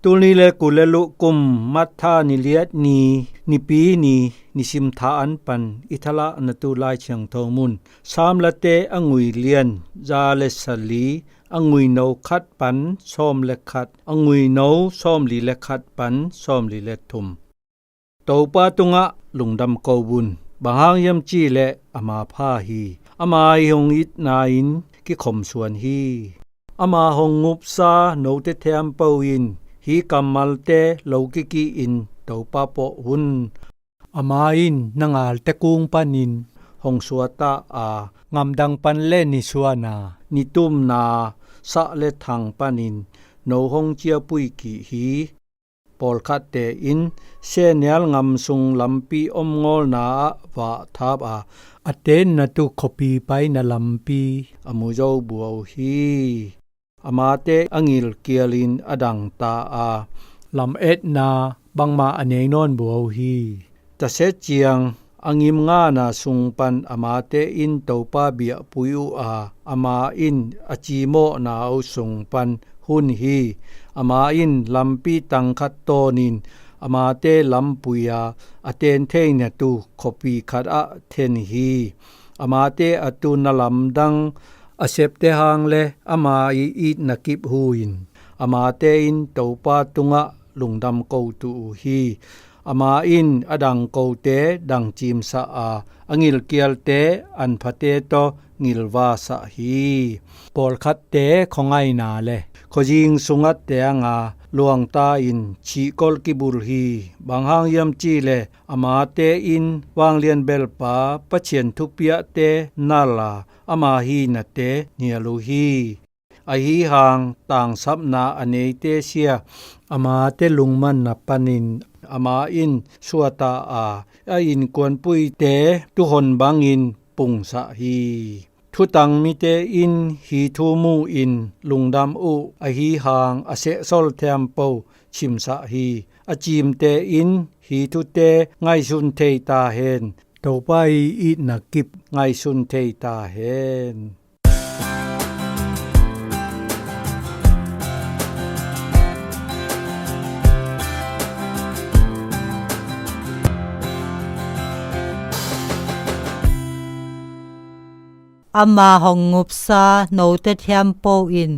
ตุลีเลกุเลลุกุมมัทธานิเลียดนีนิปีนีนิสิมทาอันปันอิทละนตุลายเชียงทองมุนสามละเตองุยเลียนจาเลสลีองุยโนคัดปันซ้อมและคัดองุยโนซ้อมลีและคัดปันซ้อมลีและทุมโตปาตุงะลุงดำโกบุญบางหางยำจีและอามาพาฮีอามาหงอิดนาอินกิข่มส่วนฮีอามาหงงุบซาโนเตเทมเปวินฮีกัมมัลเตโลกิกิอินโตปาโปหุนอามาอินนังอาลเตกุงปันินหงสวตาอางำดังปันเลนิสวนานิตุมนาสะเลทังปันินโนหงเจียปุยกิฮีปอลคัดเตอินเซเนียลงำสุงลำปีอมงอลนาวะทาบอเตนนตุขปีไปนลำปีอมุโจบัวฮีอามาเตอังิลเกียลินอดังตาลำเอ็ดนาบังมาอเนนอนบัวฮีตะเสเจียงอังิมงานาสุงปันอามาเตอินโตปาเบียปุยุอามาอินอจีโมนาอุสุงปันหุนฮีอามาอินลำปีตังคัตโตนินอามาเตลำปุยาอเตนเทเนตุขปีคัดอะเทนฮีอามาเตอตุนลำดังอเซปเตหางเลอามาอีนักิบหูอินอามาเตอินโตปาตุงะลุงดำโกตูฮีอามาอินอดังโกเตดังจิมสะอังิลเกียลเตอันพะเตโตงิลวาสะฮีปอลคัดเตของไงนาเลขจิงสุงัดเตงาลวงตาอินชีกอลกิบุลฮีบางหางยำจีเลอามาเตอินวางเลียนเบลปาปะเชียนทุเปียเตนาลาอามาฮีนาเตเนียลูฮีอฮีหางต่างซับนาอเนเตเซียอามาเตลุงมันนปนินอามาอินสัวตาอินกวนปุยเตตุหนบางอินปุงสะฮีทุตังมิเตอินฮีทูมูอินลุงดำอุอฮีหางอเซซอลเทมโปชิมสะฮีอจิมเตอินฮีทุเตไงสุนเทตาเฮนโตไปอีนักกิบไงสุนเทตาเฮนอามาหงงุบซาโนเตเทียมโปอิน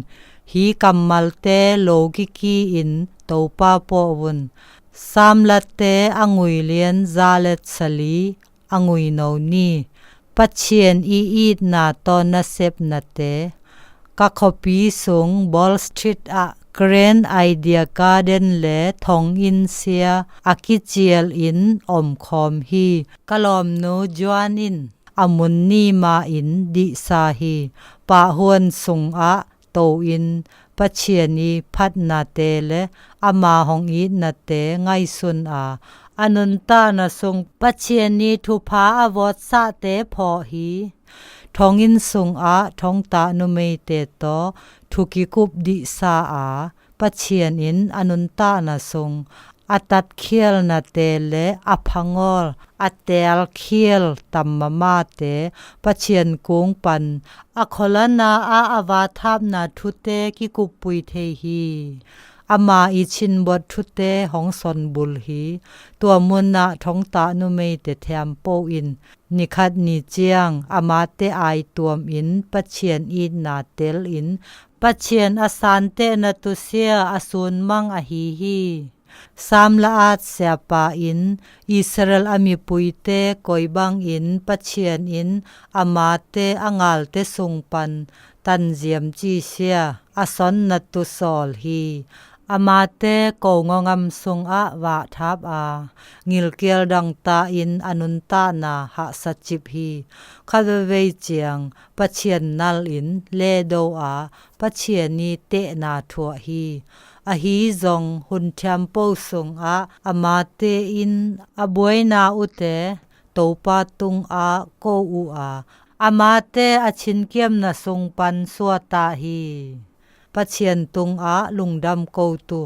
ฮีกัมมัลเตโลกิกีอินโตปาโปวุนสามละเตองุยเลียนซาเลตสลีองุยโนนีปัจเชียนอีดนาตอนนาเซบนาเตกะขปีสุงบอลสตรีทเกรนไอเดียการ์เดนเลทองอินเซียอากิเจียลอินอมคอมฮีกะลอมโนจวนอินอามุนนีมาอินดิสาฮีปะฮวนสุงโตอินปัจเชียนีพัดนาเตเลอามาหงอีนาเตไงสุนอนุนตานาสุงปัจเชียนีทุพาอวอดสะเตพอฮีทองอินสุงทองตานุเมเตโตทุกิกุบดิสาปัจเชียนอินอนุนตานาสุงอัตัดเคียลนาเตเลอพังอลอัตเตลเคียลตัมมามาเตปะเชียนกุงปันอคลนาอาวาทาบนาทุเตกิกุปุยเทฮีอามาอิชินบททุเตหองสนบุลฮีตัวมุนนะท้องตานุเมเตแถมโปอินนิคัดนิเจียงอามาเตไอตัวมอินปะเชียนอินนาเตลอินปะเชียนอสานเตนตุเซียอสุนมังอฮีสามละอาดเสียปาอินอิสราเอลอามีปุยเตกอยบังอินปัจเชียนอินอามาเตอังาลเตสุงปันตันเจียมจีเซียอสอนนัตุสอลฮีอามาเตโกงงำสุงวะทับงิลเกียลดังตาอินอนุนตานาหะสัจจิบฮีคาเวเจียงปัจเชียนนัลอินเลโดปัจเชียนีเตนาทัวฮีa hi zong hun champo sung a ma te in a boina ute topa tung ko u a ma te a chin kem na sung pan suata hi pachian tung lungdam ko tu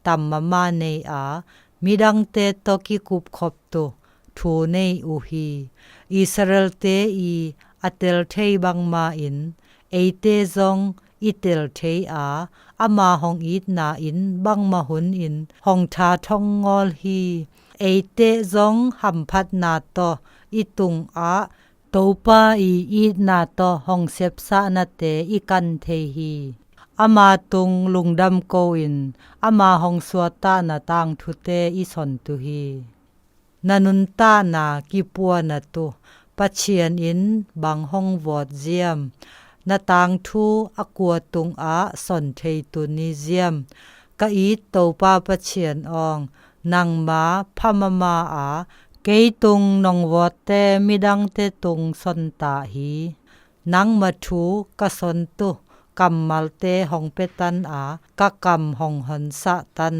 tam ma nei midang te to ki kup khop tu thu nei u hi Israel te atel thei bang ma in eite zong อิเตลเทอาอามาหองอีดนาอินบังมาหุนอินหองทาทองงอลฮีเอเตซองหัมพัดนาโตอิตุงอาโตปาอีดนาโตหองเซบซานาเตอิกันเทฮีอามาตุงลุงดำโกอินอามาหองสวตานาตังทุเตอิสอนตุฮีนานุนตานากิปัวนาตุปะเชียนอินบังหองวอดเจียมนาตางทูอกัวตุงอาสอนเทตุนิเซียมกะอีโตปาปะเชียนอองนังมาพะมะมาอาเกยตุงนองวอดเตมิดังเตตุงสอนตาฮีนังมาทูกะสอนตุกัมมัลเตหองเปตันอากะกัมหองหันสะตัน